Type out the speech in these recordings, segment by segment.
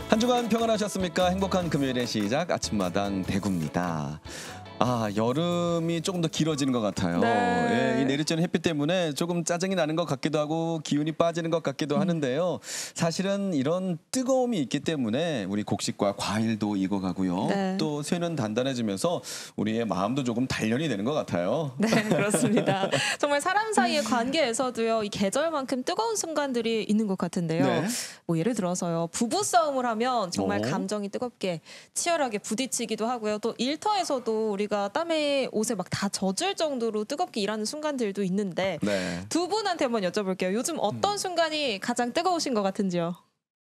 한 주간 평안하셨습니까? 행복한 금요일의 시작 아침마당 대구입니다. 여름이 조금 더 길어지는 것 같아요. 네. 예, 이 내리쬐는 햇빛 때문에 조금 짜증이 나는 것 같기도 하고 기운이 빠지는 것 같기도 하는데요. 사실은 이런 뜨거움이 있기 때문에 우리 곡식과 과일도 익어가고요. 네. 또 쇠는 단단해지면서 우리의 마음도 조금 단련이 되는 것 같아요. 네, 그렇습니다. 정말 사람 사이의 관계에서도요, 이 계절만큼 뜨거운 순간들이 있는 것 같은데요. 네. 뭐 예를 들어서요, 부부 싸움을 하면 정말 오. 감정이 뜨겁게 치열하게 부딪히기도 하고요. 또 일터에서도 우리가 땀에 옷에 막 다 젖을 정도로 뜨겁게 일하는 순간들도 있는데 네. 두 분한테 한번 여쭤볼게요. 요즘 어떤 순간이 가장 뜨거우신 것 같은지요?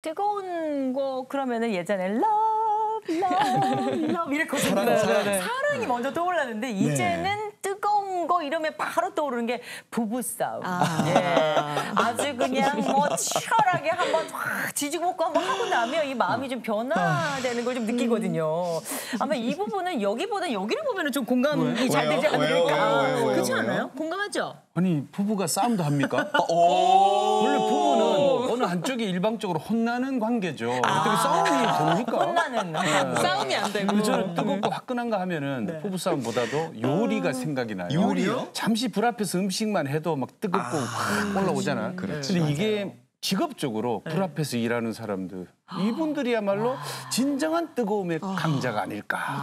뜨거운 거 그러면은 예전에 love, love, love 이랬거든요. 사랑이 먼저 떠올랐는데 이제는 뜨거운 거 이러면 바로 떠오르는 게 부부싸움. 아주 그냥 뭐 치열하게 한번 확 지지고 먹고 한번 하고 나면 이 마음이 좀 변화되는 걸 좀 느끼거든요. 아마 이 부분은 여기보다 여기를 보면 좀 공감이 잘 되지 않을까. 왜요? 그렇지 않아요? 공감하죠? 아니 부부가 싸움도 합니까? 원래 부부는 어느 한쪽이 일방적으로 혼나는 관계죠. 어떻게 싸움이 됩니까? 혼나는 싸움이 안 되고. 근데 저는 뜨겁고 화끈한 거 하면은 부부 싸움보다도 요리가 생각이 나요. 요리요? 잠시 불 앞에서 음식만 해도 막 뜨겁고 확 올라오잖아요. 그렇지. 근데 이게 직업적으로 불 앞에서 일하는 사람들 이분들이야말로 진정한 뜨거움의 강자가 아닐까.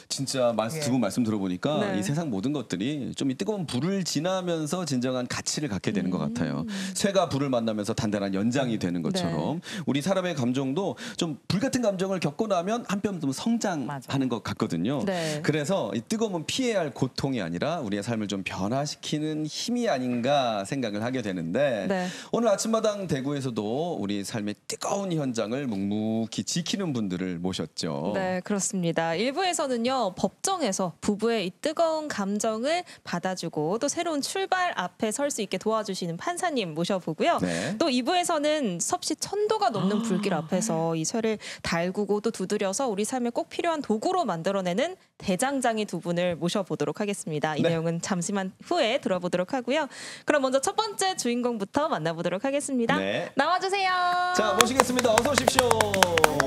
진짜 두 분 말씀 들어보니까 네. 이 세상 모든 것들이 좀 이 뜨거운 불을 지나면서 진정한 가치를 갖게 되는 것 같아요. 쇠가 불을 만나면서 단단한 연장이 되는 것처럼 우리 사람의 감정도 좀 불같은 감정을 겪고 나면 한뼘 좀 성장하는 것 같거든요. 네. 그래서 이 뜨거움은 피해야 할 고통이 아니라 우리의 삶을 좀 변화시키는 힘이 아닌가 생각을 하게 되는데 네. 오늘 아침마당 대구에서도 우리 삶의 뜨거운 현장을 묵묵히 지키는 분들을 모셨죠. 네, 그렇습니다. 일부에서는요, 법정에서 부부의 이 뜨거운 감정을 받아주고 또 새로운 출발 앞에 설 수 있게 도와주시는 판사님 모셔보고요. 네. 또 2부에서는 섭씨 1000도가 넘는 불길 앞에서 이 쇠를 달구고 또 두드려서 우리 삶에 꼭 필요한 도구로 만들어내는 대장장이 두 분을 모셔보도록 하겠습니다. 이 네. 내용은 잠시만 후에 들어보도록 하고요. 그럼 먼저 첫 번째 주인공부터 만나보도록 하겠습니다. 네. 나와주세요. 자, 모시겠습니다. 어서 오십시오.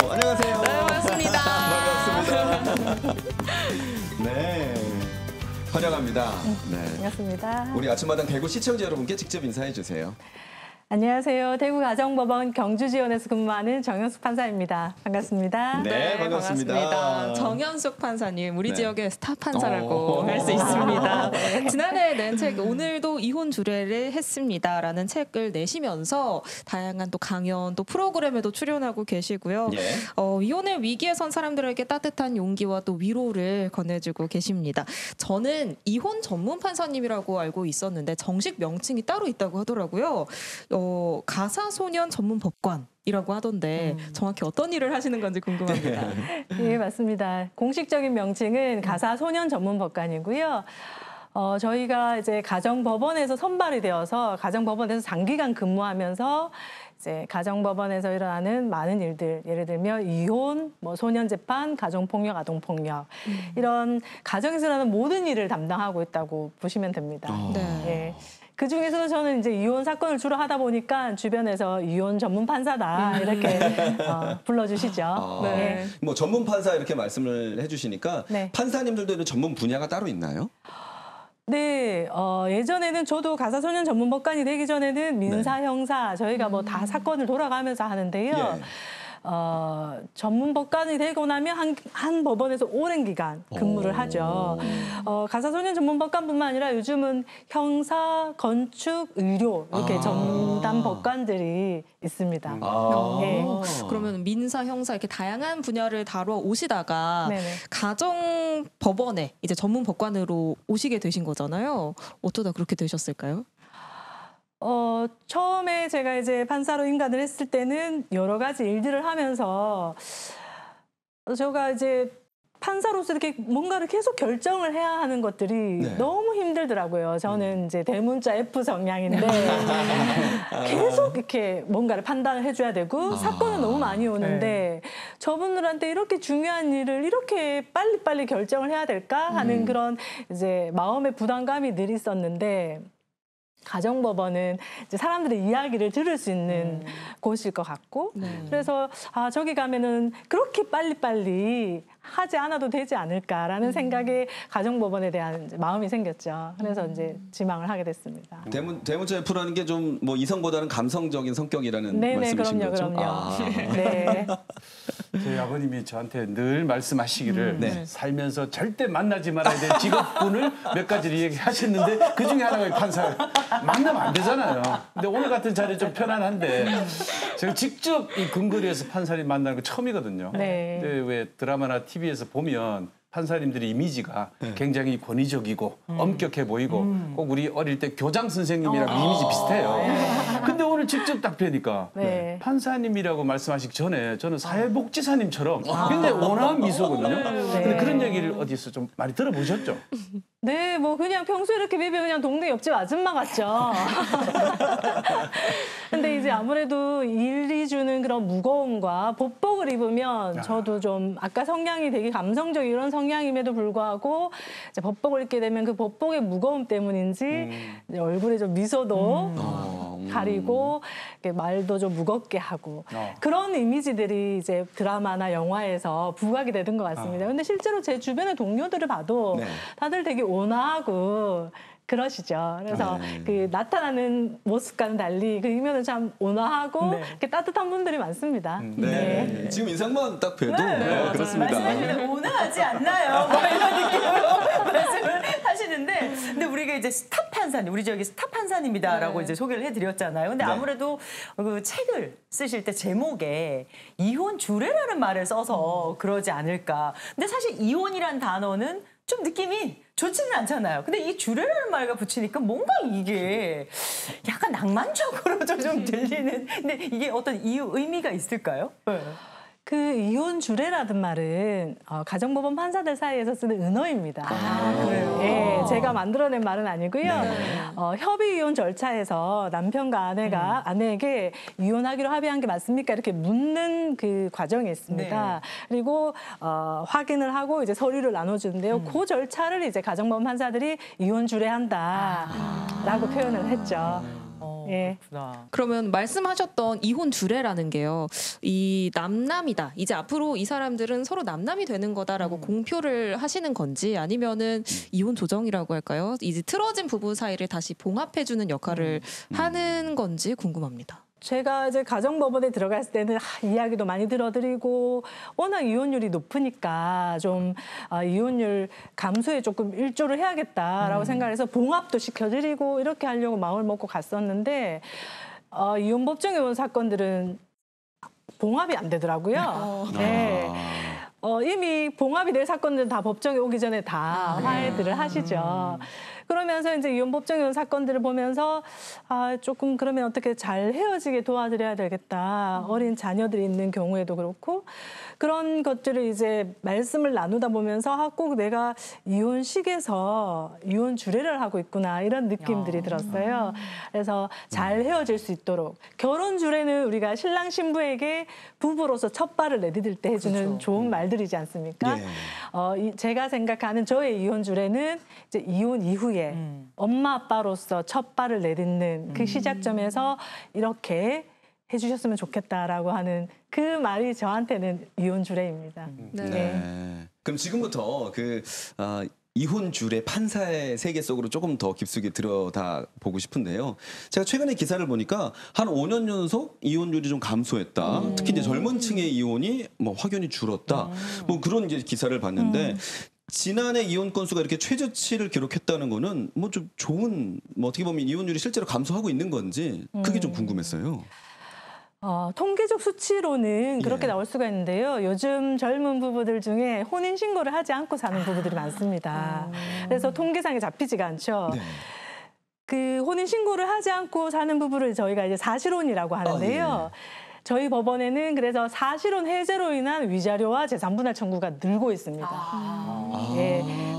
안녕하세요. 네, 반갑습니다. 반갑습니다. 네. 환영합니다. 네. 반갑습니다. 우리 아침마당 대구 시청자 여러분께 직접 인사해 주세요. 안녕하세요. 대구가정법원 경주지원에서 근무하는 정현숙 판사입니다. 반갑습니다. 네, 반갑습니다. 정현숙 판사님, 우리 네. 지역의 스타 판사라고 오. 할 수 있습니다. 지난해에 낸 책 오늘도 이혼 주례를 했습니다라는 책을 내시면서 다양한 또 강연 또 프로그램에도 출연하고 계시고요. 예. 이혼의 위기에 선 사람들에게 따뜻한 용기와 또 위로를 건네주고 계십니다. 저는 이혼 전문 판사님이라고 알고 있었는데 정식 명칭이 따로 있다고 하더라고요. 가사소년 전문 법관이라고 하던데 정확히 어떤 일을 하시는 건지 궁금합니다. 예, 맞습니다. 공식적인 명칭은 가사소년 전문 법관이고요. 저희가 이제 가정법원에서 선발이 되어서 가정법원에서 장기간 근무하면서 이제 가정법원에서 일어나는 많은 일들, 예를 들면 이혼, 뭐 소년재판, 가정폭력, 아동폭력 이런 가정에서 일어나는 모든 일을 담당하고 있다고 보시면 됩니다. 네. 예. 그 중에서도 저는 이제 이혼 사건을 주로 하다 보니까 주변에서 이혼 전문 판사다 이렇게 불러주시죠. 네. 뭐 전문 판사 이렇게 말씀을 해주시니까 네. 판사님들도 이런 전문 분야가 따로 있나요? 네, 예전에는 저도 가사소년 전문 법관이 되기 전에는 민사, 형사 저희가 뭐 다 사건을 돌아가면서 하는데요. 예. 전문 법관이 되고 나면 한 법원에서 오랜 기간 근무를 하죠. 가사소년 전문 법관뿐만 아니라 요즘은 형사, 건축, 의료 이렇게 전담 법관들이 있습니다. 예. 그러면 민사, 형사 이렇게 다양한 분야를 다뤄 오시다가 네네. 가정 법원에 이제 전문 법관으로 오시게 되신 거잖아요. 어쩌다 그렇게 되셨을까요? 처음에 제가 이제 판사로 임관을 했을 때는 여러 가지 일들을 하면서 제가 이제 판사로서 이렇게 뭔가를 계속 결정을 해야 하는 것들이 네. 너무 힘들더라고요. 저는 이제 대문자 F 성향인데 계속 이렇게 뭔가를 판단을 해줘야 되고 사건은 너무 많이 오는데 저분들한테 이렇게 중요한 일을 이렇게 빨리빨리 결정을 해야 될까 하는 그런 이제 마음의 부담감이 늘 있었는데 가정법원은 이제 사람들의 이야기를 들을 수 있는 곳일 것 같고 그래서 저기 가면은 그렇게 빨리빨리 하지 않아도 되지 않을까라는 생각에 가정법원에 대한 이제 마음이 생겼죠. 그래서 이제 지망을 하게 됐습니다. 대문자 F라는 게 좀 뭐 이성보다는 감성적인 성격이라는 말씀이신 거죠? 그럼요. 네. 저희 아버님이 저한테 늘 말씀하시기를 살면서 절대 만나지 말아야 될 직업군을 몇 가지를 얘기하셨는데 그 중에 하나가 판사예요. 만나면 안 되잖아요. 근데 오늘 같은 자리 좀 편안한데 제가 직접 이 근거리에서 판사님 만나는 거 처음이거든요. 네. 근데 왜 드라마나 TV에서 보면 판사님들의 이미지가 굉장히 권위적이고 엄격해 보이고 꼭 우리 어릴 때 교장 선생님이랑 이미지 비슷해요. 근데 오늘 직접 딱 뵈니까 판사님이라고 말씀하시기 전에 저는 사회복지사님처럼 굉장히 온화한 미소거든요. 근데 그런 얘기를 어디서 좀 많이 들어보셨죠? 네, 뭐 그냥 평소에 이렇게 뵈면 그냥 동네 옆집 아줌마 같죠. 근데 이제 아무래도 일이 주는 그런 무거움과 법복을 입으면 저도 좀 아까 성향이 되게 감성적인 이런 성향임에도 불구하고 이제 법복을 입게 되면 그 법복의 무거움 때문인지 이제 얼굴에 좀 미소도 가리고 말도 좀 무겁게 하고 그런 이미지들이 이제 드라마나 영화에서 부각이 되는 것 같습니다. 근데 실제로 제 주변의 동료들을 봐도 다들 되게 온화하고 그러시죠. 그래서 그 나타나는 모습과는 달리 그 이면은 참 온화하고 이렇게 따뜻한 분들이 많습니다. 지금 인상만 딱 봬도 그렇습니다. 말씀하시는데 온화하지 않나요? 뭐 이런 느낌으로 말씀을 하시는데 근데 우리가 이제 스타 판사님, 우리 저기 스타 판사님이다라고 이제 소개를 해드렸잖아요. 근데 아무래도 그 책을 쓰실 때 제목에 이혼 주례라는 말을 써서 그러지 않을까. 근데 사실 이혼이란 단어는 좀 느낌이 좋지는 않잖아요. 근데 이 주례라는 말과 붙이니까 뭔가 이게 약간 낭만적으로 좀 들리는. 근데 이게 어떤 이유, 의미가 있을까요? 그 이혼 주례라는 말은 가정법원 판사들 사이에서 쓰는 은어입니다. 그래요? 예, 제가 만들어낸 말은 아니고요. 협의 이혼 절차에서 남편과 아내가 아내에게 이혼하기로 합의한 게 맞습니까? 이렇게 묻는 그 과정이 있습니다. 그리고 확인을 하고 이제 서류를 나눠주는데요. 그 절차를 이제 가정법원 판사들이 이혼 주례한다라고 표현을 했죠. 예. 그러면 말씀하셨던 이혼 주례라는 게요. 이 남남이다. 이제 앞으로 이 사람들은 서로 남남이 되는 거다라고 공표를 하시는 건지 아니면은 이혼 조정이라고 할까요? 이제 틀어진 부부 사이를 다시 봉합해주는 역할을 하는 건지 궁금합니다. 제가 이제 가정법원에 들어갔을 때는 이야기도 많이 들어드리고 워낙 이혼율이 높으니까 좀 이혼율 감소에 조금 일조를 해야겠다라고 생각해서 봉합도 시켜드리고 이렇게 하려고 마음을 먹고 갔었는데 이혼 법정 이혼 사건들은 봉합이 안 되더라고요. 네. 이미 봉합이 될 사건들은 다 법정에 오기 전에 다 화해들을 하시죠. 그러면서 이제 이혼 법정 이혼 사건들을 보면서 조금 그러면 어떻게 잘 헤어지게 도와드려야 되겠다. 어린 자녀들이 있는 경우에도 그렇고 그런 것들을 이제 말씀을 나누다 보면서 꼭 내가 이혼식에서 이혼 주례를 하고 있구나 이런 느낌들이 들었어요. 그래서 잘 헤어질 수 있도록 결혼 주례는 우리가 신랑 신부에게 부부로서 첫 발을 내디딜 때 해주는 좋은 말들이지 않습니까? 제가 생각하는 저의 이혼 주례는 이제 이혼 이후에 엄마 아빠로서 첫 발을 내딛는 그 시작점에서 이렇게 해주셨으면 좋겠다라고 하는 그 말이 저한테는 이혼 주례입니다. 그럼 지금부터 이혼 주례 판사의 세계 속으로 조금 더 깊숙이 들여다 보고 싶은데요. 제가 최근에 기사를 보니까 한 5년 연속 이혼율이 좀 감소했다. 특히 이제 젊은 층의 이혼이 뭐 확연히 줄었다. 뭐 그런 이제 기사를 봤는데 지난해 이혼 건수가 이렇게 최저치를 기록했다는 거는 뭐 좀 좋은 뭐 어떻게 보면 이혼율이 실제로 감소하고 있는 건지 그게 좀 궁금했어요. 통계적 수치로는 그렇게 나올 수가 있는데요. 요즘 젊은 부부들 중에 혼인신고를 하지 않고 사는 부부들이 많습니다. 그래서 통계상에 잡히지가 않죠. 그 혼인신고를 하지 않고 사는 부부를 저희가 이제 사실혼이라고 하는데요. 저희 법원에는 그래서 사실혼 해제로 인한 위자료와 재산분할 청구가 늘고 있습니다.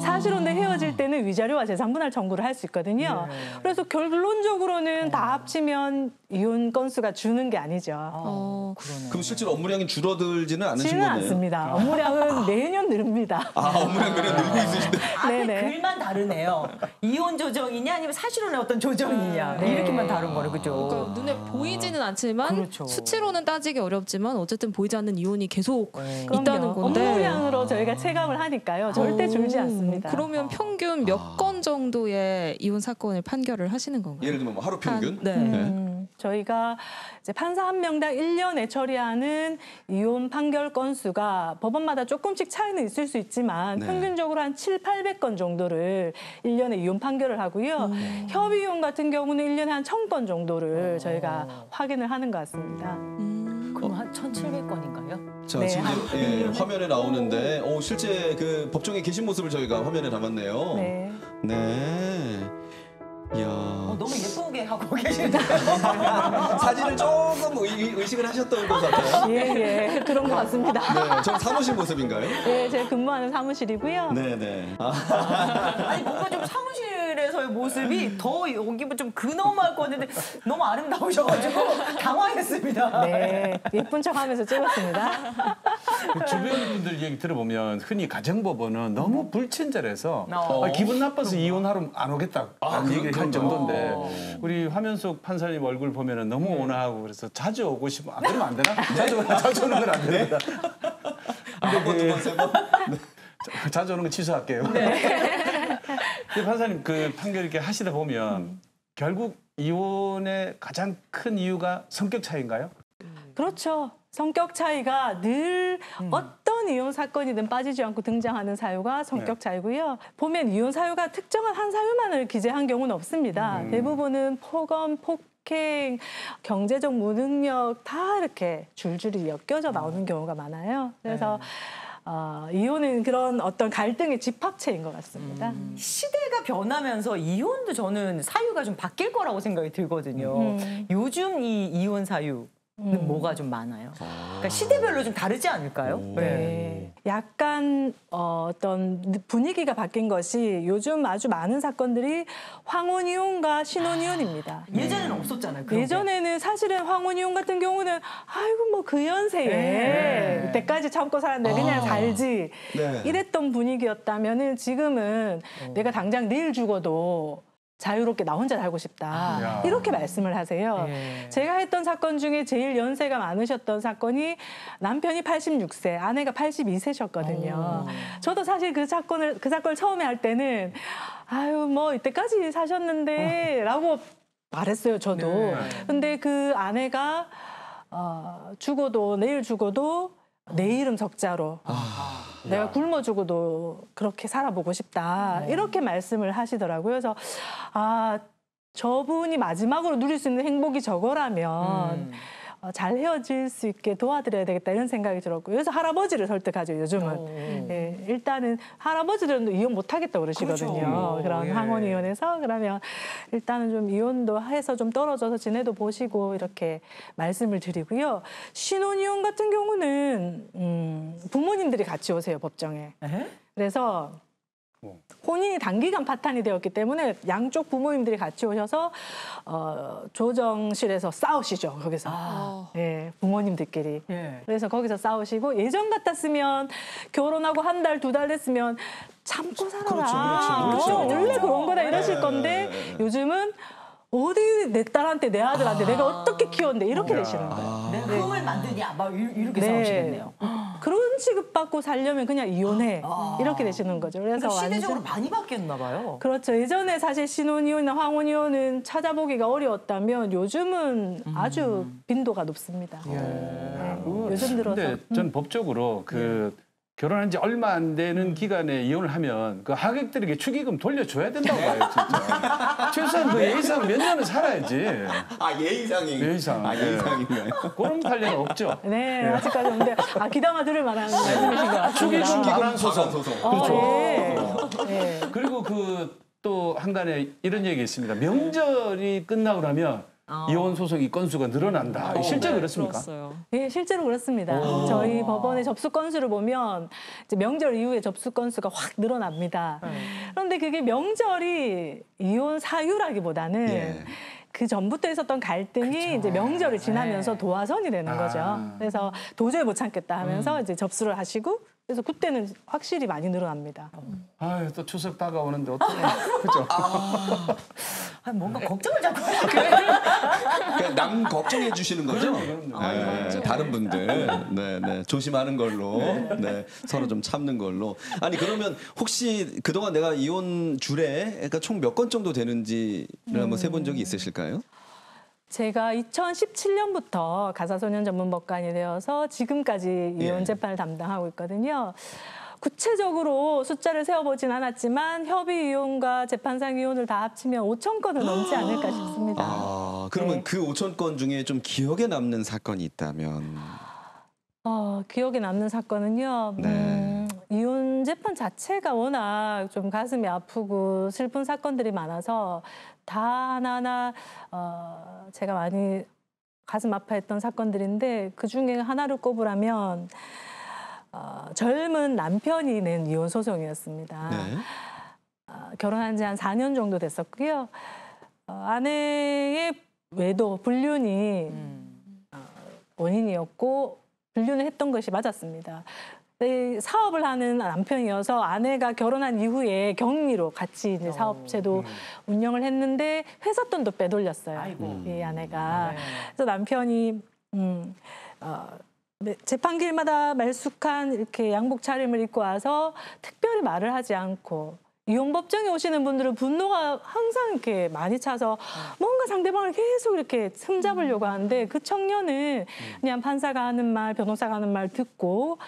사실혼 대 헤어질 때는 위자료와 재산분할 청구를 할 수 있거든요. 그래서 결론적으로는 다 합치면 이혼 건수가 주는 게 아니죠. 그러네. 그럼 실제로 업무량이 줄어들지는 않으신 지는 거네요. 않습니다. 업무량은 매년 늘립니다. 업무량 매년 늘고 있으신데. 앞에 네네. 글만 다르네요. 이혼 조정이냐 아니면 사실혼의 어떤 조정이냐 네. 이렇게만 다른 거네, 그죠? 그러니까 눈에 보이지는 않지만 그렇죠. 수치로는 따지기 어렵지만 어쨌든 보이지 않는 이혼이 계속 있다는 그럼요. 건데. 업무량으로 저희가 체감을 하니까요. 절대 줄지 않습니다. 그러면 평균 몇 건 정도의 이혼 사건을 판결을 하시는 건가요? 예를 들면 뭐 하루 평균? 네. 저희가 이제 판사 한 명당 1년에 처리하는 이혼 판결 건수가 법원마다 조금씩 차이는 있을 수 있지만 네. 평균적으로 한 700~800건 정도를 1년에 이혼 판결을 하고요. 협의 이혼 같은 경우는 1년에 한 1000건 정도를 저희가 확인을 하는 것 같습니다. 그럼 한 1,700건인가요? 자, 네, 지금 이제, 화면에 나오는데 실제 그 법정에 계신 모습을 저희가 화면에 담았네요. 네. 네. 이야. 너무 예쁘게 하고 계시는데. 사진을 조금 의식을 하셨던 것 같아요. 예, 그런 것 같습니다. 네, 전 사무실 모습인가요? 네, 제가 근무하는 사무실이고요. 네네. 아니 뭔가 좀 사무실에서의 모습이 더 여기 좀 근엄할 것 같은데 너무 아름다우셔가지고 당황했습니다. 네, 예쁜 척하면서 찍었습니다. 그 주변 분들 얘기 들어보면 흔히 가정법원은 너무 불친절해서 어. 기분 나빠서 이혼하러 안 오겠다라는 얘기를 할 정도인데 우리 화면 속 판사님 얼굴 보면은 너무 온화하고 그래서 자주 오고 싶어. 그러면 안 되나? 자주 오는 건 안 됩니다. 한 번, 두 번, 세 번. 자주 오는 건 취소할게요. 근데 판사님 그 판결 이렇게 하시다 보면 결국 이혼의 가장 큰 이유가 성격 차이인가요? 그렇죠. 성격 차이가 늘 어떤 이혼 사건이든 빠지지 않고 등장하는 사유가 성격 차이고요. 보면 이혼 사유가 특정한 한 사유만을 기재한 경우는 없습니다. 대부분은 폭언, 폭행, 경제적 무능력 다 이렇게 줄줄이 엮여져 나오는 경우가 많아요. 그래서 이혼은 그런 어떤 갈등의 집합체인 것 같습니다. 시대가 변하면서 이혼도 저는 사유가 좀 바뀔 거라고 생각이 들거든요. 요즘 이 이혼 사유는 뭐가 좀 많아요? 그러니까 시대별로 좀 다르지 않을까요? 네. 약간 어떤 분위기가 바뀐 것이 요즘 아주 많은 사건들이 황혼이혼과 신혼이혼입니다. 예전에는 없었잖아요. 그런 게. 예전에는 사실은 황혼이혼 같은 경우는 아이고 뭐 그 연세에 이때까지 참고 살았는데 그냥 살지 네. 이랬던 분위기였다면은 지금은 내가 당장 내일 죽어도 자유롭게 나 혼자 살고 싶다. 이렇게 말씀을 하세요. 제가 했던 사건 중에 제일 연세가 많으셨던 사건이 남편이 86세, 아내가 82세셨거든요. 저도 사실 그 사건을 처음에 할 때는 아유 뭐 이때까지 사셨는데 라고 말했어요, 저도. 근데 그 아내가 죽어도 내일 죽어도 내 이름 석자로 내가 굶어 죽어도 그렇게 살아보고 싶다. 이렇게 말씀을 하시더라고요. 그래서 저분이 마지막으로 누릴 수 있는 행복이 저거라면 잘 헤어질 수 있게 도와드려야 되겠다 이런 생각이 들었고요. 그래서 할아버지를 설득하죠, 요즘은. 예, 일단은 할아버지들은 이혼 못하겠다고 그러시거든요. 그렇죠. 그런 황혼 이혼에서. 그러면 일단은 좀 이혼도 해서 좀 떨어져서 지내도 보시고 이렇게 말씀을 드리고요. 신혼이혼 같은 경우는 부모님들이 같이 오세요, 법정에. 그래서 혼인이 단기간 파탄이 되었기 때문에 양쪽 부모님들이 같이 오셔서 조정실에서 싸우시죠, 거기서. 예, 부모님들끼리. 그래서 거기서 싸우시고 예전 같았으면 결혼하고 한 달, 두 달 됐으면 참고 살아라. 그렇죠. 원래 그런 거다 이러실 건데 요즘은 어디 내 딸한테 내 아들한테 내가 어떻게 키웠는데 이렇게 되시는 거예요. 내 꿈을 만드냐 막 이렇게 네. 싸우시겠네요. 그런 취급받고 살려면 그냥 이혼해. 이렇게 되시는 거죠. 그래서 그러니까 시대적으로 완전- 많이 바뀌었나 봐요. 그렇죠. 예전에 사실 신혼이혼이나 황혼이혼은 찾아보기가 어려웠다면 요즘은 아주 빈도가 높습니다. 네. 요즘 들어서. 근데 전 법적으로 결혼한 지 얼마 안 되는 기간에 이혼을 하면 그 하객들에게 축의금 돌려줘야 된다고 봐요, 진짜. 최소한 그 예의상 몇 년은 살아야지. 예의상이. 예의상. 예의상인가요? 그런 판례는 없죠. 네, 아직까지 없는데 기대만 들을 만한 말씀이신 것 같습니다. 축의금 반환 소송. 그렇죠. 네. 그리고 또 한간에 이런 얘기 있습니다. 명절이 끝나고 나면 이혼 소송이 건수가 늘어난다. 실제 그렇습니까? 들었어요. 네, 실제로 그렇습니다. 저희 법원의 접수 건수를 보면 이제 명절 이후에 접수 건수가 확 늘어납니다. 그런데 그게 명절이 이혼 사유라기보다는 그 전부터 있었던 갈등이 이제 명절을 지나면서 도화선이 되는 거죠. 그래서 도저히 못 참겠다 하면서 이제 접수를 하시고 그래서 그때는 확실히 많이 늘어납니다. 아유, 또 추석 다가오는데 어떡해. 그죠? 뭔가 걱정을 자꾸 그러니까 남 걱정해 주시는 거죠? 네, 다른 분들 네, 조심하는 걸로 네, 서로 좀 참는 걸로. 아니 그러면 혹시 그동안 내가 이혼 주례 그러니까 총 몇 건 정도 되는지를 한번 세본 적이 있으실까요? 제가 2017년부터 가사소년 전문법관이 되어서 지금까지 이혼 재판을 담당하고 있거든요. 구체적으로 숫자를 세어보진 않았지만 협의 이혼과 재판상 이혼을 다 합치면 5천 건은 넘지 않을까 싶습니다. 아, 그러면 네. 그 5천 건 중에 좀 기억에 남는 사건이 있다면? 기억에 남는 사건은요. 네. 이혼 재판 자체가 워낙 좀 가슴이 아프고 슬픈 사건들이 많아서 다 하나하나 제가 많이 가슴 아파했던 사건들인데 그중에 하나를 꼽으라면 젊은 남편이 낸 이혼 소송이었습니다. 네. 결혼한 지 한 4년 정도 됐었고요. 아내의 외도, 불륜이 원인이었고 불륜을 했던 것이 맞았습니다. 사업을 하는 남편이어서 아내가 결혼한 이후에 경리로 같이 이제 사업체도 운영을 했는데 회사 돈도 빼돌렸어요. 아이고. 이 아내가. 그래서 남편이 재판길마다 말쑥한 이렇게 양복 차림을 입고 와서 특별히 말을 하지 않고 이혼 법정에 오시는 분들은 분노가 항상 이렇게 많이 차서 뭔가 상대방을 계속 이렇게 흠잡으려고 하는데 그 청년은 그냥 판사가 하는 말, 변호사가 하는 말 듣고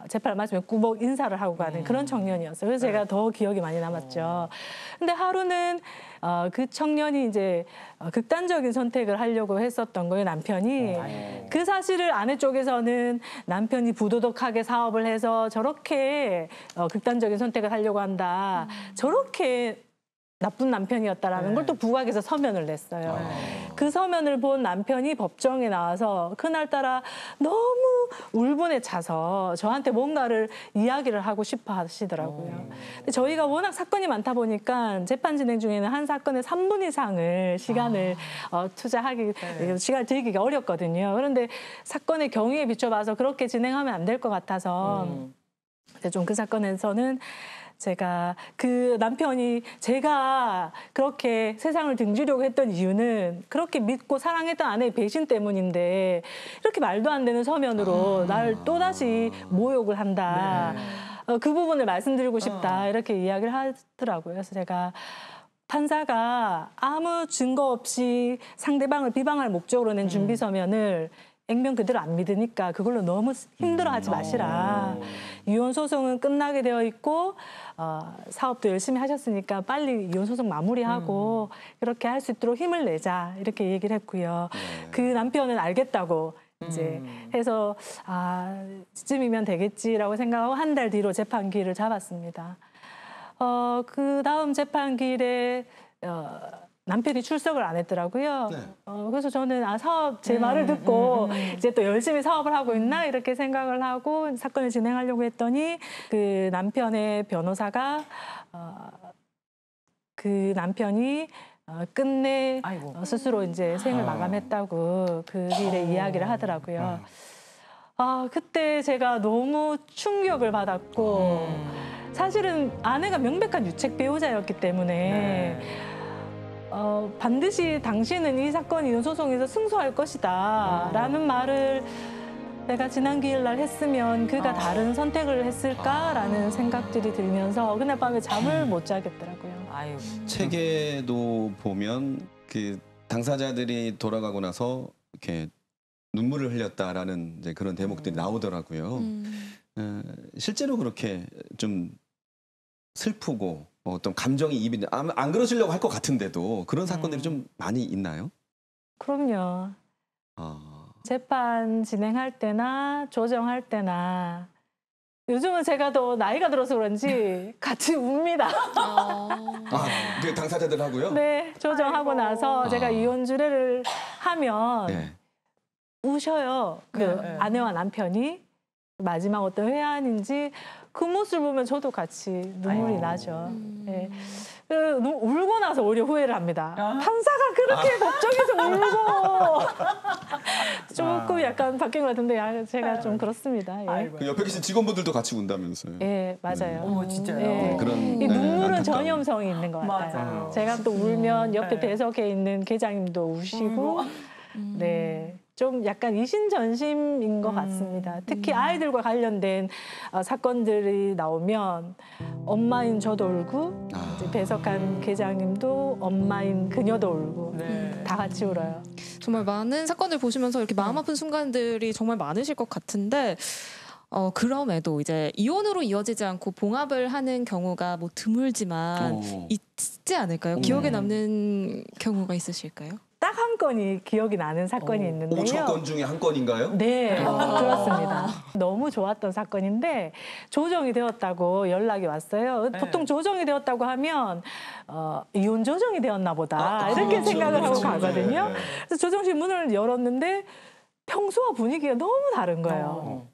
재판을 마치면 꾸벅 인사를 하고 가는 그런 청년이었어요. 그래서 제가 더 기억이 많이 남았죠. 근데 하루는 그 청년이 이제 극단적인 선택을 하려고 했었던 거예요, 남편이. 그 사실을 아내 쪽에서는 남편이 부도덕하게 사업을 해서 저렇게 극단적인 선택을 하려고 한다. 저렇게 나쁜 남편이었다라는 걸 또 부각해서 서면을 냈어요. 그 서면을 본 남편이 법정에 나와서 그날따라 너무 울분에 차서 저한테 뭔가를 이야기를 하고 싶어 하시더라고요. 근데 저희가 워낙 사건이 많다 보니까 재판 진행 중에는 한 사건에 3분 이상을 시간을 시간을 들이기가 어렵거든요. 그런데 사건의 경위에 비춰봐서 그렇게 진행하면 안 될 것 같아서 좀 그 사건에서는 제가 그 남편이 제가 그렇게 세상을 등지려고 했던 이유는 그렇게 믿고 사랑했던 아내의 배신 때문인데 이렇게 말도 안 되는 서면으로 날 또다시 모욕을 한다. 그 부분을 말씀드리고 싶다. 이렇게 이야기를 하더라고요. 그래서 제가 판사가 아무 증거 없이 상대방을 비방할 목적으로 낸 준비 서면을 액면 그대로 안 믿으니까 그걸로 너무 힘들어하지 마시라. 이혼 소송은 끝나게 되어 있고 사업도 열심히 하셨으니까 빨리 이혼 소송 마무리하고 그렇게 할 수 있도록 힘을 내자 이렇게 얘기를 했고요. 그 남편은 알겠다고 이제 해서 이쯤이면 되겠지라고 생각하고 한 달 뒤로 재판기일을 잡았습니다. 그 다음 재판기일에 남편이 출석을 안 했더라고요. 그래서 저는 사업 제 말을 듣고 이제 또 열심히 사업을 하고 있나 이렇게 생각을 하고 사건을 진행하려고 했더니 그 남편의 변호사가 그 남편이 끝내 스스로 이제 생을 마감했다고 그 일에 이야기를 하더라고요. 그때 제가 너무 충격을 받았고 사실은 아내가 명백한 유책 배우자였기 때문에 반드시 당신은 이 사건 이혼 소송에서 승소할 것이다 라는 말을 내가 지난 기일날 했으면 그가 다른 선택을 했을까라는 생각들이 들면서 그날 밤에 잠을 못 자겠더라고요. 책에도 보면 그 당사자들이 돌아가고 나서 이렇게 눈물을 흘렸다라는 이제 그런 대목들이 나오더라고요. 실제로 그렇게 좀 슬프고 어떤 감정이 입이 안 그러시려고 할 것 같은데도 그런 사건들이 좀 많이 있나요? 그럼요. 재판 진행할 때나 조정할 때나 요즘은 제가 더 나이가 들어서 그런지 같이 웁니다. 그 당사자들하고요? 네, 조정하고 나서 제가 이혼 주례를 하면 우셔요. 아내와 남편이 마지막 어떤 회한인지 그 모습을 보면 저도 같이 눈물이 나죠. 네. 너무 울고 나서 오히려 후회를 합니다. 판사가 그렇게 법정에서 울고 조금 약간 바뀐 것 같은데 제가 좀 그렇습니다. 예. 그 옆에 계신 직원분들도 같이 운다면서요. 예, 맞아요. 어머 진짜요. 예. 그런 이 눈물은 안타까움. 전염성이 있는 것 같아요. 맞아요. 제가 또 울면 옆에 네. 배석해 있는 계장님도 우시고, 네. 좀 약간 이신전심인 것 같습니다. 특히 아이들과 관련된 사건들이 나오면 엄마인 저도 울고 이제 배석한 계장님도 엄마인 그녀도 울고 네. 다 같이 울어요. 정말 많은 사건을 보시면서 이렇게 마음 아픈 순간들이 정말 많으실 것 같은데 그럼에도 이제 이혼으로 이어지지 않고 봉합을 하는 경우가 뭐 드물지만 있지 않을까요? 기억에 남는 경우가 있으실까요? 딱 한 건이 기억이 나는 사건이 있는데요. 5천 중에 한 건인가요? 네, 그렇습니다. 너무 좋았던 사건인데 조정이 되었다고 연락이 왔어요. 보통 조정이 되었다고 하면 이혼 조정이 되었나 보다 이렇게 그렇죠, 생각을 하고 그렇죠. 가거든요. 네. 그래서 조정실 문을 열었는데 평소와 분위기가 너무 다른 거예요.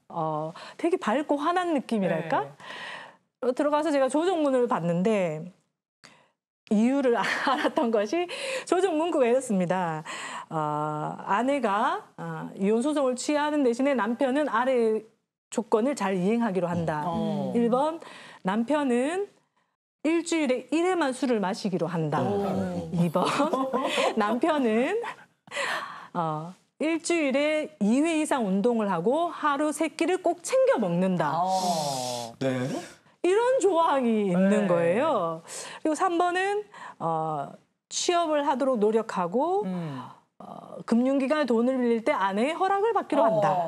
되게 밝고 환한 느낌이랄까? 들어가서 제가 조정문을 봤는데 이유를 알았던 것이 조정 문구가 이렇습니다. 아내가 이혼 소송을 취하는 대신에 남편은 아래 조건을 잘 이행하기로 한다. 1번 남편은 일주일에 1회만 술을 마시기로 한다. 2번 남편은 일주일에 2회 이상 운동을 하고 하루 3끼를 꼭 챙겨 먹는다. 네. 이런 조항이 있는 네. 거예요. 그리고 3번은 취업을 하도록 노력하고 금융기관에 돈을 빌릴 때 아내의 허락을 받기로 한다.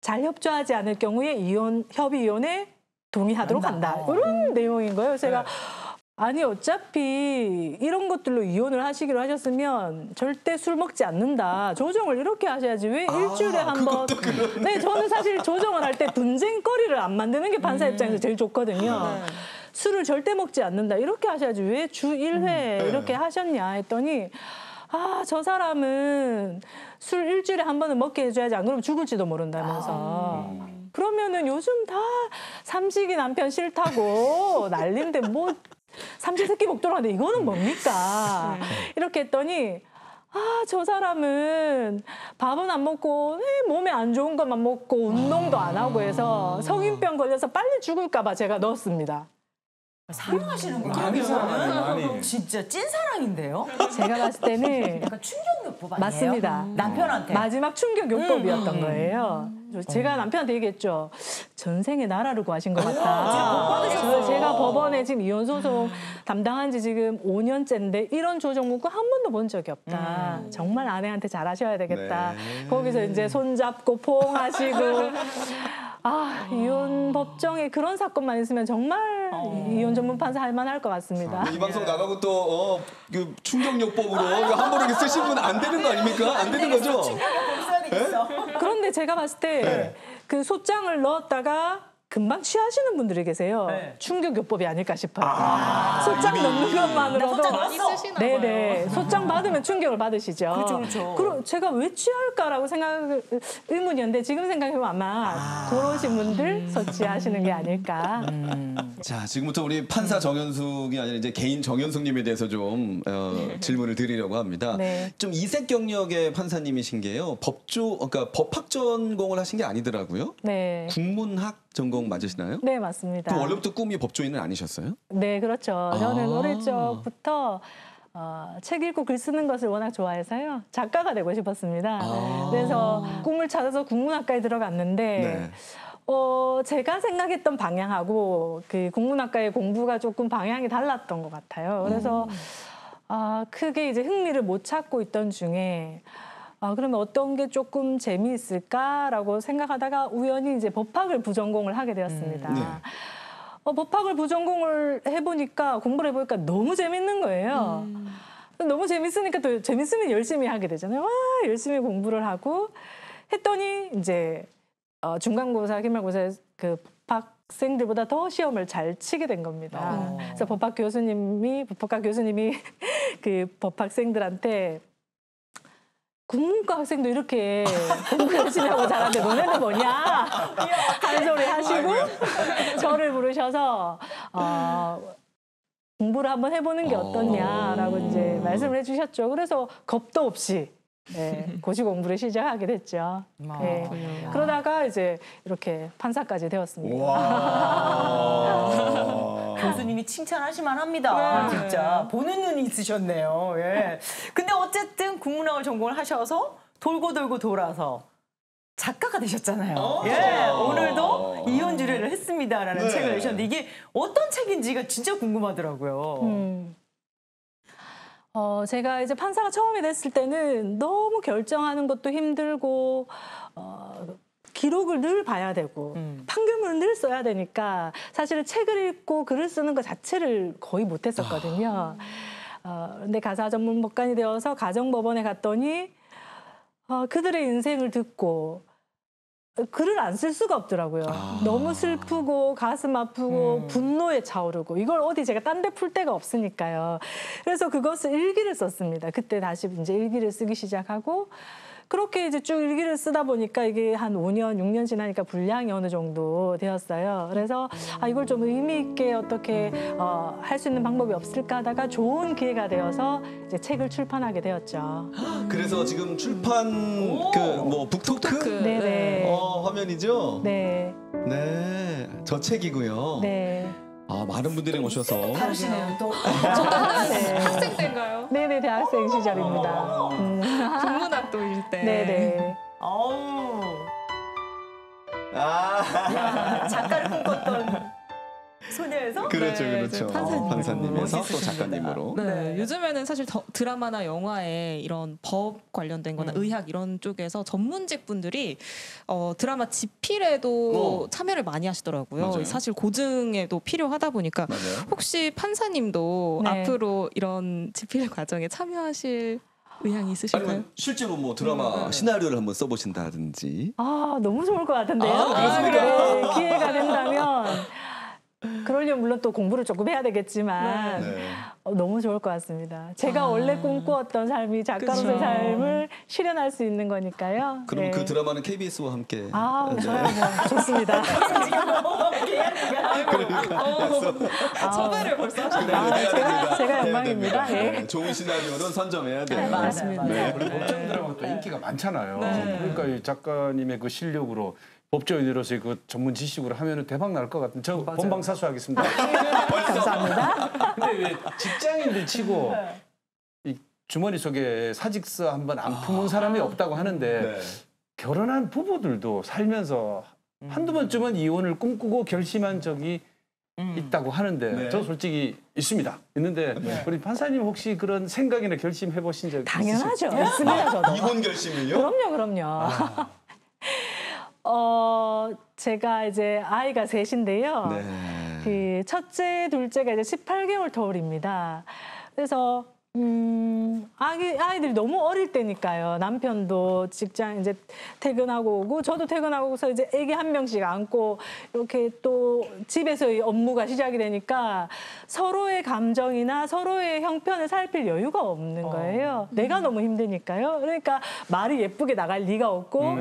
잘 협조하지 않을 경우에 협의 이혼에 동의하도록 한다. 이런 내용인 거예요. 제가 아니 어차피 이런 것들로 이혼을 하시기로 하셨으면 절대 술 먹지 않는다. 조정을 이렇게 하셔야지 왜 일주일에 한 번. 네, 저는 사실 조정을 할 때 분쟁거리를 안 만드는 게 판사 입장에서 제일 좋거든요. 술을 절대 먹지 않는다. 이렇게 하셔야지 왜 주 1회 이렇게 하셨냐 했더니 저 사람은 술 일주일에 한 번은 먹게 해줘야지 안 그러면 죽을지도 모른다면서. 그러면은 요즘 다 삼식이 남편 싫다고 난리인데 뭐 삼시세끼 먹도록 하는데 이거는 뭡니까? 이렇게 했더니 저 사람은 밥은 안 먹고 몸에 안 좋은 것만 먹고 운동도 안 하고 해서 성인병 걸려서 빨리 죽을까 봐 제가 넣었습니다. 사랑하시는구나. 많이 사랑하네, 많이. 진짜 찐사랑인데요? 제가 봤을 때는 약간 충격요법 아니에요? 맞습니다. 남편한테. 마지막 충격요법이었던 거예요. 제가 남편한테 얘기했죠. 전생에 나라를 구하신 것 같다. 제가 법원에 지금 이혼 소송 담당한 지 지금 5년째인데 이런 조정 문구 한 번도 본 적이 없다. 정말 아내한테 잘하셔야 되겠다. 네. 거기서 이제 손잡고 포옹하시고 이혼 법정에 그런 사건만 있으면 정말 이혼 전문 판사 할 만할 것 같습니다. 이 방송 나가고 또 그 충격요법으로 함부로 이렇게 쓰시면 안 되는 거 아닙니까? 안 되는 거죠? 써야 되겠어. 그런데 제가 봤을 때 그 소장을 넣었다가 금방 취하시는 분들이 계세요. 네. 충격요법이 아닐까 싶어요. 소장 넣는 것만으로도. 소장 많이 넣었어? 쓰시나 봐요. 네네. 소장 받으면 충격을 받으시죠. 그렇죠. 그럼 제가 왜 취할까라고 의문이었는데 지금 생각해보면 아마 그러신 분들 소취하시는 게 아닐까. 자, 지금부터 우리 판사 정현숙이 아니라 이제 개인 정현숙님에 대해서 좀 질문을 드리려고 합니다. 네. 좀 이색 경력의 판사님이신 게요. 그러니까 법학 전공을 하신 게 아니더라고요. 네. 국문학 전공 맞으시나요? 네, 맞습니다. 그럼 원래부터 꿈이 법조인은 아니셨어요? 네, 그렇죠. 저는 어릴 적부터 책 읽고 글 쓰는 것을 워낙 좋아해서요. 작가가 되고 싶었습니다. 그래서 꿈을 찾아서 국문학과에 들어갔는데 네. 제가 생각했던 방향하고 그 국문학과의 공부가 조금 방향이 달랐던 것 같아요. 그래서 크게 이제 흥미를 못 찾고 있던 중에 그러면 어떤 게 조금 재미있을까라고 생각하다가 우연히 이제 법학을 부전공을 하게 되었습니다. 네. 법학을 부전공을 해보니까 공부를 해보니까 너무 재밌는 거예요. 너무 재밌으니까 또 재밌으면 열심히 하게 되잖아요. 열심히 공부를 하고 했더니 이제 중간고사, 기말고사 그 법학생들보다 더 시험을 잘 치게 된 겁니다. 그래서 법학과 교수님이 그 법학생들한테 국문과 학생도 이렇게 공부 열심히 하고 잘하는데 너네는 뭐냐 하는 소리 하시고 저를 부르셔서 공부를 한번 해보는 게 어떻냐라고 이제 말씀을 해주셨죠. 그래서 겁도 없이 네, 고시 공부를 시작하게 됐죠. 네. 그러다가 이제 이렇게 판사까지 되었습니다. 교수님이 칭찬하실만 합니다. 진짜 보는 눈이 있으셨네요. 예. 근데 어쨌든 국문학을 전공을 하셔서 돌고 돌고 돌아서 작가가 되셨잖아요. 예, 오늘도 이혼주례를 했습니다라는 책을 내셨는데 이게 어떤 책인지가 진짜 궁금하더라고요. 제가 이제 판사가 처음에 됐을 때는 너무 결정하는 것도 힘들고 기록을 늘 봐야 되고 판결문을 늘 써야 되니까 사실은 책을 읽고 글을 쓰는 것 자체를 거의 못했었거든요. 근데 가사 전문 법관이 되어서 가정법원에 갔더니 그들의 인생을 듣고 글을 안 쓸 수가 없더라고요. 너무 슬프고 가슴 아프고 분노에 차오르고 이걸 어디 제가 딴 데 풀 데가 없으니까요. 그래서 그것을 일기를 썼습니다. 그때 다시 이제 일기를 쓰기 시작하고 그렇게 이제 쭉 일기를 쓰다 보니까 이게 한 5년, 6년 지나니까 분량이 어느 정도 되었어요. 그래서 이걸 좀 의미 있게 어떻게 할 수 있는 방법이 없을까 하다가 좋은 기회가 되어서 이제 책을 출판하게 되었죠. 그래서 지금 출판 그 북토크 네네. 화면이죠? 네. 네, 저 책이고요. 네. 많은 분들이 오셔서 다르시네요. 또 네. 학생 때인가요? 네네, 대학생 시절입니다. 국문학도일 때. 네네. 어우. 작가를 꿈꿨던 소녀에서 그렇죠, 네, 그렇죠. 이제 판사님으로. 판사님에서 또 멋있으십니다. 작가님으로. 네, 요즘에는 사실 드라마나 영화에 이런 법 관련된 거나 의학 이런 쪽에서 전문직 분들이 드라마 집필에도 참여를 많이 하시더라고요. 맞아요. 사실 고증에도 필요하다 보니까 맞아요. 혹시 판사님도 네. 앞으로 이런 집필 과정에 참여하실 의향이 있으실까요? 아니면 실제로 뭐 드라마 시나리오를 한번 써보신다든지. 너무 좋을 것 같은데요. 네, 기회가 된다면 그러려면 물론 또 공부를 조금 해야 되겠지만 네. 너무 좋을 것 같습니다. 제가 원래 꿈꾸었던 삶이 작가로서의 그쵸. 삶을 실현할 수 있는 거니까요. 그럼 네. 그 드라마는 KBS와 함께. 저야 뭐 좋습니다. 섭외를 벌써 하셨네요. 제가 영광입니다. 네. 좋은 시나리오는 선점해야 돼요. 맞습니다. 네. 법정 드라마 또 인기가 많잖아요. 네. 그러니까 이 작가님의 그 실력으로 법조인으로서의 그 전문 지식으로 하면은 대박 날 것 같은. 저 본방 사수하겠습니다. 감사합니다. 근데 왜 직장인들 치고 이 주머니 속에 사직서 한번 안 품은 사람이 없다고 하는데 네. 결혼한 부부들도 살면서 한두 번쯤은 이혼을 꿈꾸고 결심한 적이 있다고 하는데 네. 저 솔직히 있습니다. 있는데 우리 판사님 혹시 그런 생각이나 결심해 보신 적 있으실까요? 당연하죠. 있습니다, 저도. 이혼 결심을요? 그럼요. 제가 이제 아이가 셋인데요. 네. 그 첫째, 둘째가 이제 18개월 터울입니다. 그래서 아이들이 너무 어릴 때니까요. 남편도 직장 이제 퇴근하고 오고 저도 퇴근하고서 이제 애기 한 명씩 안고 이렇게 또 집에서의 업무가 시작이 되니까 서로의 감정이나 서로의 형편을 살필 여유가 없는 거예요. 내가 너무 힘드니까요. 그러니까 말이 예쁘게 나갈 리가 없고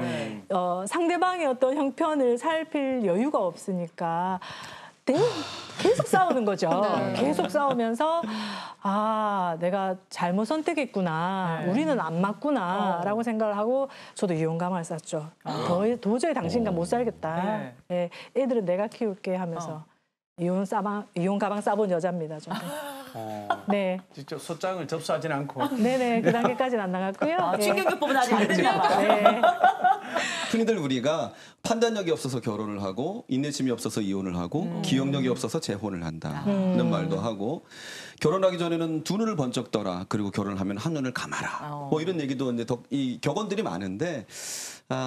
상대방의 어떤 형편을 살필 여유가 없으니까 계속 싸우는 거죠. 계속 싸우면서 내가 잘못 선택했구나. 우리는 안 맞구나. 라고 생각을 하고 저도 이혼 가망을 쌌죠. 도저히 당신과 못 살겠다. 네, 애들은 내가 키울게 하면서 이혼 가방 싸본 여자입니다. 저는. 네. 직접 소장을 접수하진 않고. 네네. 그 단계까지는 안 나갔고요. 네. 충격요법은 아직 안 됐나 봐요. 네. 흔히들 우리가 판단력이 없어서 결혼을 하고 인내심이 없어서 이혼을 하고 기억력이 없어서 재혼을 한다는 말도 하고 결혼하기 전에는 두 눈을 번쩍 떠라 그리고 결혼을 하면 한 눈을 감아라 뭐 이런 얘기도 이제 이 격언들이 많은데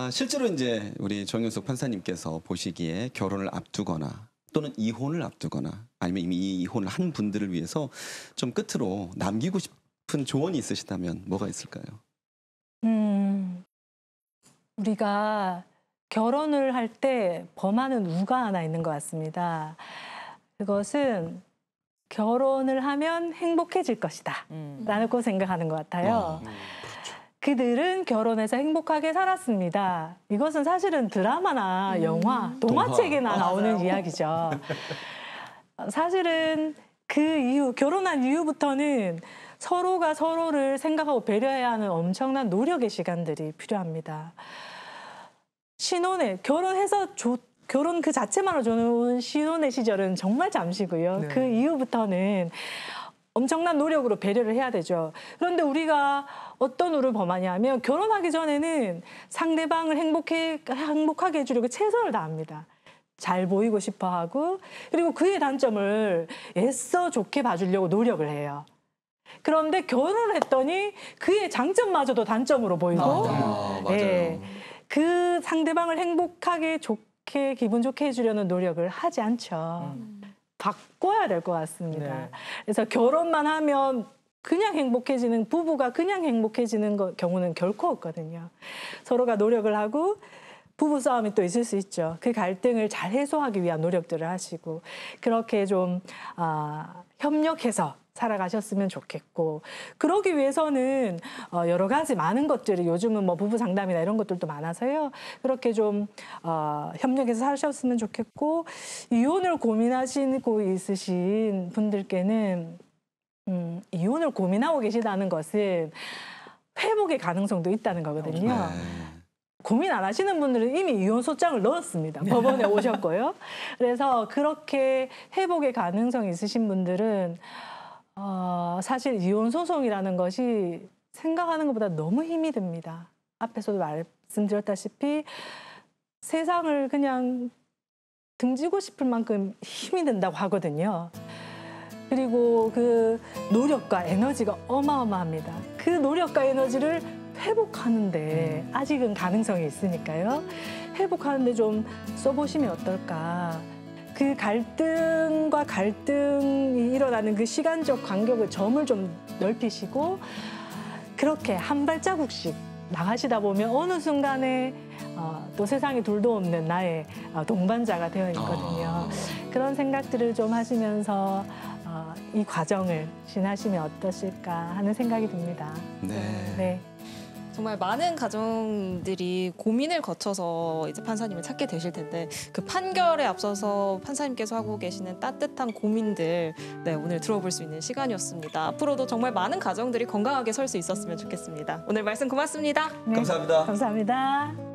실제로 이제 우리 정윤석 판사님께서 보시기에 결혼을 앞두거나 또는 이혼을 앞두거나 아니면 이미 이혼을 한 분들을 위해서 좀 끝으로 남기고 싶은 조언이 있으시다면 뭐가 있을까요? 우리가 결혼을 할 때 범하는 우가 하나 있는 것 같습니다. 그것은 결혼을 하면 행복해질 것이다. 라고 생각하는 것 같아요. 그들은 결혼해서 행복하게 살았습니다. 이것은 사실은 드라마나 영화, 동화책에나 나오는 이야기죠. 사실은 그 이후 결혼한 이후부터는 서로가 서로를 생각하고 배려해야 하는 엄청난 노력의 시간들이 필요합니다. 신혼에 결혼 그 자체만으로 좋은 신혼의 시절은 정말 잠시고요. 네. 그 이후부터는 엄청난 노력으로 배려를 해야 되죠. 그런데 우리가 어떤 우를 범하냐 하면 결혼하기 전에는 상대방을 행복하게 해주려고 최선을 다합니다. 잘 보이고 싶어 하고 그리고 그의 단점을 애써 좋게 봐주려고 노력을 해요. 그런데 결혼을 했더니 그의 장점마저도 단점으로 보이고 맞아요. 예, 그 상대방을 행복하게 좋게 기분 좋게 해주려는 노력을 하지 않죠. 바꿔야 될 것 같습니다. 네. 그래서 결혼만 하면 그냥 행복해지는 부부가 그냥 행복해지는 경우는 결코 없거든요. 서로가 노력을 하고 부부 싸움이 또 있을 수 있죠. 그 갈등을 잘 해소하기 위한 노력들을 하시고 그렇게 좀 협력해서 살아가셨으면 좋겠고 그러기 위해서는 여러 가지 많은 것들이 요즘은 뭐 부부 상담이나 이런 것들도 많아서요. 그렇게 좀 협력해서 사셨으면 좋겠고 이혼을 고민하시고 있으신 분들께는 이혼을 고민하고 계시다는 것은 회복의 가능성도 있다는 거거든요. 네. 고민 안 하시는 분들은 이미 이혼 소장을 넣었습니다. 법원에 오셨고요. 그래서 그렇게 회복의 가능성이 있으신 분들은 사실 이혼 소송이라는 것이 생각하는 것보다 너무 힘이 듭니다. 앞에서도 말씀드렸다시피 세상을 그냥 등지고 싶을 만큼 힘이 든다고 하거든요. 그리고 그 노력과 에너지가 어마어마합니다. 그 노력과 에너지를 회복하는데 아직은 가능성이 있으니까요. 회복하는데 좀 써보시면 어떨까. 그 갈등과 갈등이 일어나는 그 시간적 간격을 점을 좀 넓히시고 그렇게 한 발자국씩 나가시다 보면 어느 순간에 또 세상에 둘도 없는 나의 동반자가 되어 있거든요. 그런 생각들을 좀 하시면서 이 과정을 지나시면 어떠실까 하는 생각이 듭니다. 네. 네. 정말 많은 가정들이 고민을 거쳐서 이제 판사님을 찾게 되실 텐데 그 판결에 앞서서 판사님께서 하고 계시는 따뜻한 고민들 오늘 들어볼 수 있는 시간이었습니다. 앞으로도 정말 많은 가정들이 건강하게 설 수 있었으면 좋겠습니다. 오늘 말씀 고맙습니다. 네. 감사합니다. 감사합니다.